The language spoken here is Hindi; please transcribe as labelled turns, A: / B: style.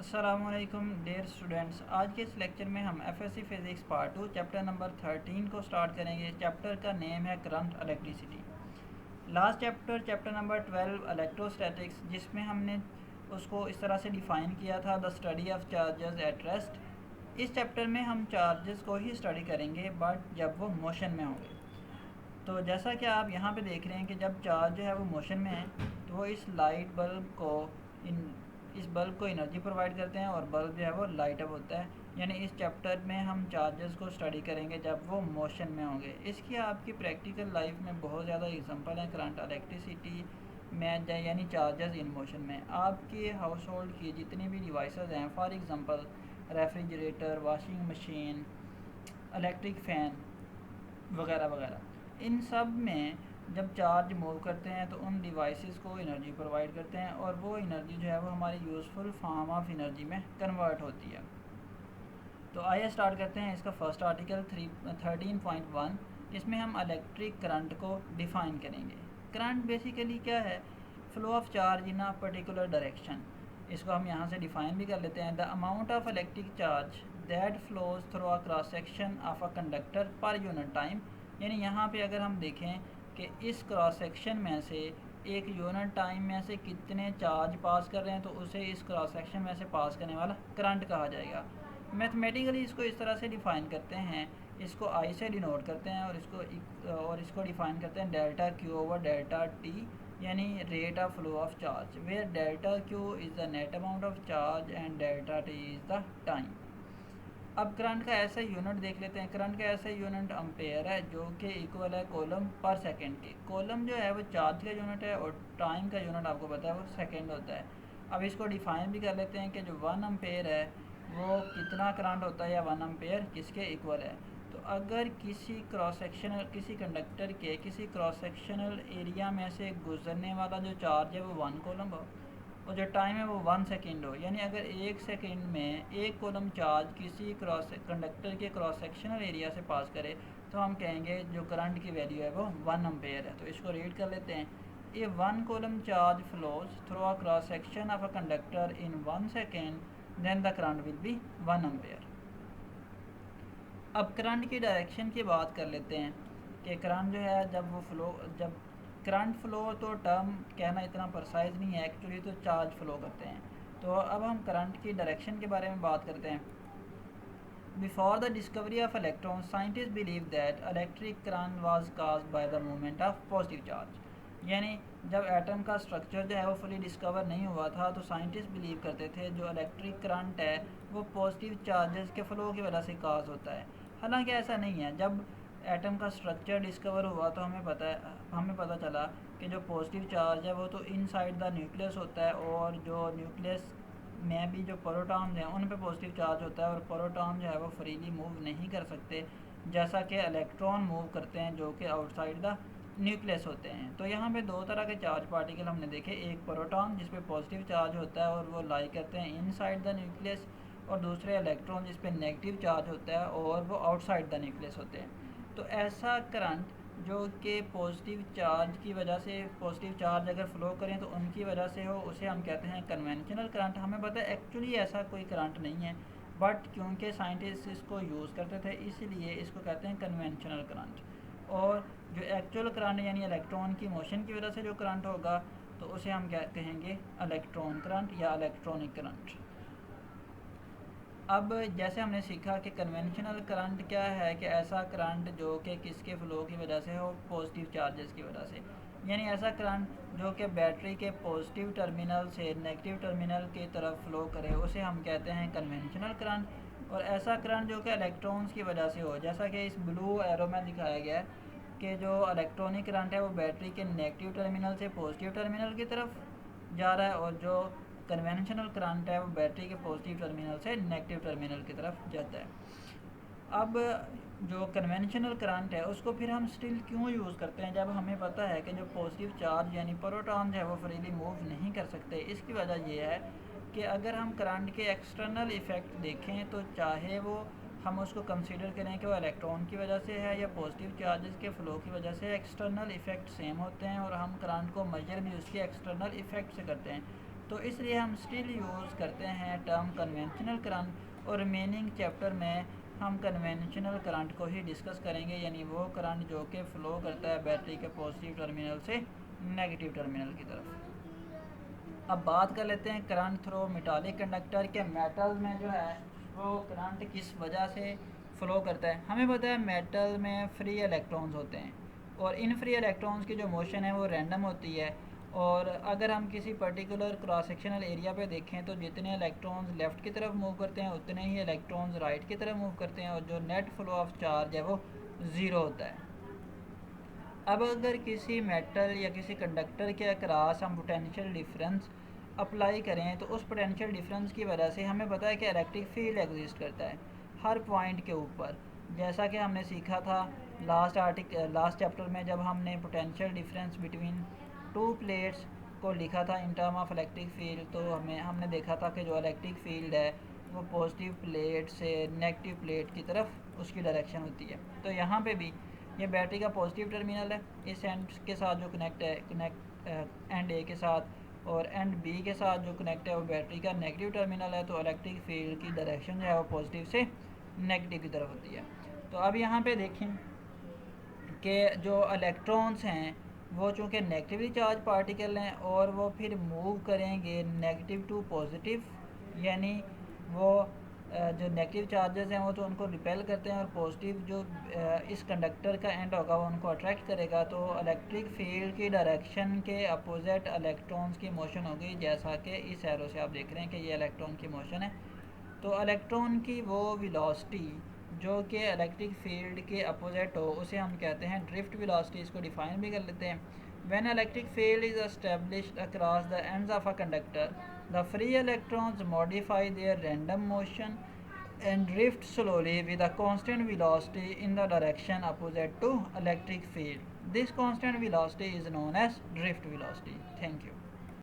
A: अस्सलामुअलैकुम डियर स्टूडेंट्स। आज के इस लेक्चर में हम FSc physics part 2 chapter number 13 को स्टार्ट करेंगे। चैप्टर का नेम है current electricity. Last chapter number 12 electrostatics, जिसमें हमने उसको इस तरह से डिफ़ाइन किया था, the study of charges at rest. इस चैप्टर में हम चार्जेस को ही स्टडी करेंगे बट जब वो मोशन में होंगे। तो जैसा कि आप यहाँ पे देख रहे हैं कि जब चार्ज जो है वो मोशन में है तो वो इस लाइट बल्ब को इस बल्ब को एनर्जी प्रोवाइड करते हैं और बल्ब जो है वो लाइट अप होता है। यानी इस चैप्टर में हम चार्जेस को स्टडी करेंगे जब वो मोशन में होंगे। इसकी आपकी प्रैक्टिकल लाइफ में बहुत ज़्यादा एग्जांपल हैं करंट इलेक्ट्रिसिटी में, यानी चार्जेस इन मोशन में। आपके हाउस होल्ड की जितनी भी डिवाइसेस हैं, for example refrigerator, washing machine, electric fan वगैरह वगैरह, इन सब में जब चार्ज मूव करते हैं तो उन डिवाइसेस को एनर्जी प्रोवाइड करते हैं और वो एनर्जी जो है वो हमारी यूज़फुल फॉर्म ऑफ एनर्जी में कन्वर्ट होती है। तो आइए स्टार्ट करते हैं इसका फर्स्ट आर्टिकल 13.1, जिसमें हम इलेक्ट्रिक करंट को डिफ़ाइन करेंगे। करंट बेसिकली क्या है? Flow of charge in a particular direction. इसको हम यहाँ से डिफ़ाइन भी कर लेते हैं। The amount of electric charge that flows through a cross section of a conductor per unit time. यानी यहाँ पे अगर हम देखें कि इस क्रॉस सेक्शन में से एक यूनिट टाइम में से कितने चार्ज पास कर रहे हैं तो उसे इस क्रॉस सेक्शन में से पास करने वाला करंट कहा जाएगा। मैथमेटिकली इसको इस तरह से डिफ़ाइन करते हैं, इसको आई से डिनोट करते हैं और इसको डिफ़ाइन करते हैं delta Q over delta T, यानी rate of flow of charge, where delta Q is the net amount of charge and delta T is the time. अब करंट का ऐसा यूनिट देख लेते हैं। करंट का ऐसा यूनिट एम्पेयर है, जो कि इक्वल है कूलम पर सेकंड के। कूलम जो है वो चार्ज का यूनिट है और टाइम का यूनिट आपको पता है वो सेकंड होता है। अब इसको डिफाइन भी कर लेते हैं कि जो 1 एम्पेयर है वो कितना करंट होता है, या 1 एम्पेयर किसके इक्वल है। तो अगर किसी कंडक्टर के किसी क्रॉस सेक्शनल एरिया में से गुजरने वाला जो चार्ज है वो 1 कूलम हो और जो टाइम है वो 1 सेकेंड हो, यानी अगर 1 सेकेंड में 1 कूलम चार्ज किसी कंडक्टर के क्रॉस सेक्शनल एरिया से पास करे तो हम कहेंगे जो करंट की वैल्यू है वो 1 एम्पेयर है। तो इसको रीड कर लेते हैं। A 1 coulomb charge flows through a cross section of a conductor in 1 second, then the current will be 1 ampere. अब करंट की डायरेक्शन की बात कर लेते हैं कि करंट जो है जब करंट फ्लो, तो टर्म कहना इतना परसाइज नहीं है, एक्चुअली तो चार्ज फ्लो करते हैं। तो अब हम करंट की डायरेक्शन के बारे में बात करते हैं। Before the discovery of electron, scientist believe that electric current was caused by the movement of positive charge. यानी जब एटम का स्ट्रक्चर जो है वो फुली डिस्कवर नहीं हुआ था तो साइंटिस्ट बिलीव करते थे जो इलेक्ट्रिक करंट है वो पॉजिटिव चार्जेस के फ्लो की वजह से काज होता है। हालांकि ऐसा नहीं है। जब एटम का स्ट्रक्चर डिस्कवर हुआ तो हमें पता चला कि जो पॉजिटिव चार्ज है वो तो इनसाइड द न्यूक्लियस होता है और जो न्यूक्लियस में भी जो प्रोटॉन्स हैं उन पे पॉजिटिव चार्ज होता है और प्रोटॉन जो है वो फ्रीली मूव नहीं कर सकते, जैसा कि इलेक्ट्रॉन मूव करते हैं जो कि आउटसाइड द न्यूक्लियस होते हैं। तो यहाँ पे दो तरह के चार्ज पार्टिकल हमने देखे, एक प्रोटॉन जिस पे पॉजिटिव चार्ज होता है और वो लाई करते हैं इनसाइड द न्यूक्लियस, और दूसरे इलेक्ट्रॉन जिस पे नेगेटिव चार्ज होता है और वो आउटसाइड द न्यूक्लियस होते हैं। तो ऐसा करंट जो कि पॉजिटिव चार्ज की वजह से, पॉजिटिव चार्ज अगर फ्लो करें तो उनकी वजह से हो, उसे हम कहते हैं कन्वेंशनल करंट। हमें पता है एक्चुअली ऐसा कोई करंट नहीं है, बट क्योंकि साइंटिस्ट इसको यूज़ करते थे इसलिए इसको कहते हैं कन्वेंशनल करंट। और जो एक्चुअल करंट यानी इलेक्ट्रॉन की मोशन की वजह से जो करंट होगा तो उसे हम क्या कहेंगे, इलेक्ट्रॉन करंट या इलेक्ट्रॉनिक करंट। अब जैसे हमने सीखा कि कन्वेंशनल करंट क्या है, कि ऐसा करंट जो कि किसके फ़्लो की वजह से हो, पॉजिटिव चार्जेस की वजह से। यानी ऐसा करंट जो कि बैटरी के पॉजिटिव टर्मिनल से नेगेटिव टर्मिनल की तरफ फ़्लो करे उसे हम कहते हैं कन्वेंशनल करंट। और ऐसा करंट जो कि इलेक्ट्रॉन्स की वजह से हो, जैसा कि इस ब्लू एरो में दिखाया गया है कि जो इलेक्ट्रॉनिक करंट है वो बैटरी के नेगेटिव टर्मिनल से पॉजिटिव टर्मिनल की तरफ जा रहा है और जो कन्वेंशनल करंट है वो बैटरी के पॉजिटिव टर्मिनल से नेगेटिव टर्मिनल की तरफ जाता है। अब जो कन्वेंशनल करंट है उसको फिर हम स्टिल क्यों यूज़ करते हैं, जब हमें पता है कि जो पॉजिटिव चार्ज यानी प्रोटॉन है वो फ्रीली मूव नहीं कर सकते। इसकी वजह ये है कि अगर हम करंट के एक्सटर्नल इफ़ेक्ट देखें तो चाहे वो हम उसको कंसीडर करें कि वो इलेक्ट्रॉन की वजह से है या पॉजिटिव चार्जेस के फ़्लो की वजह से, एक्सटर्नल इफ़ेक्ट सेम होते हैं और हम करंट को मेजर भी उसके एक्सटर्नल इफ़ेक्ट से करते हैं। तो इसलिए हम स्टिल यूज़ करते हैं टर्म कन्वेंशनल करंट, और रिमेनिंग चैप्टर में हम कन्वेंशनल करंट को ही डिस्कस करेंगे, यानी वो करंट जो कि फ़्लो करता है बैटरी के पॉजिटिव टर्मिनल से नेगेटिव टर्मिनल की तरफ। अब बात कर लेते हैं करंट थ्रू मेटालिक कंडक्टर के। मेटल में जो है वो करंट किस वजह से फ़्लो करता है। हमें पता है मेटल में फ्री इलेक्ट्रॉन्स होते हैं, और इन फ्री इलेक्ट्रॉन्स की जो मोशन है वो रैंडम होती है। और अगर हम किसी पर्टिकुलर क्रॉस सेक्शनल एरिया पे देखें तो जितने इलेक्ट्रॉन्स लेफ़्ट की तरफ मूव करते हैं उतने ही इलेक्ट्रॉन्स राइट की तरफ मूव करते हैं, और जो नेट फ्लो ऑफ चार्ज है वो ज़ीरो होता है। अब अगर किसी मेटल या किसी कंडक्टर के अक्रॉस हम पोटेंशियल डिफरेंस अप्लाई करें तो उस पोटेंशियल डिफरेंस की वजह से हमें पता है कि इलेक्ट्रिक फील्ड एग्जिस्ट करता है हर पॉइंट के ऊपर, जैसा कि हमने सीखा था लास्ट चैप्टर में जब हमने potential difference between two plates को लिखा था in term of electric field. तो हमने देखा था कि जो इलेक्ट्रिक फील्ड है वो पॉजिटिव प्लेट से नेगेटिव प्लेट की तरफ उसकी डायरेक्शन होती है। तो यहाँ पे भी ये बैटरी का पॉजिटिव टर्मिनल है, इस एंड के साथ जो कनेक्ट एंड ए के साथ, और एंड बी के साथ जो कनेक्ट है वो बैटरी का नेगेटिव टर्मिनल है। तो इलेक्ट्रिक फील्ड की डायरेक्शन जो है वो पॉजिटिव से नेगेटिव की तरफ होती है। तो अब यहाँ पे देखें कि जो इलेक्ट्रॉन्स हैं वो चूँकि नेगेटिवली चार्ज पार्टिकल हैं और वो फिर मूव करेंगे नेगेटिव टू पॉजिटिव, यानी वो जो नेगेटिव चार्जेस हैं वो तो उनको रिपेल करते हैं, और पॉजिटिव जो इस कंडक्टर का एंड होगा वो उनको अट्रैक्ट करेगा। तो इलेक्ट्रिक फील्ड की डायरेक्शन के अपोजिट इलेक्ट्रॉन्स की मोशन होगी, जैसा कि इस एरो से आप देख रहे हैं कि ये इलेक्ट्रॉन की मोशन है। तो इलेक्ट्रॉन की वो वेलोसिटी जो कि इलेक्ट्रिक फील्ड के अपोजिट हो उसे हम कहते हैं ड्रिफ्ट वेलोसिटी। इसको डिफाइन भी कर लेते हैं। When electric field is established across the ends of a conductor, the free electrons modify there random motion and drift slowly with a constant velocity in the direction opposite to electric field. This constant velocity is known as drift velocity. Thank you.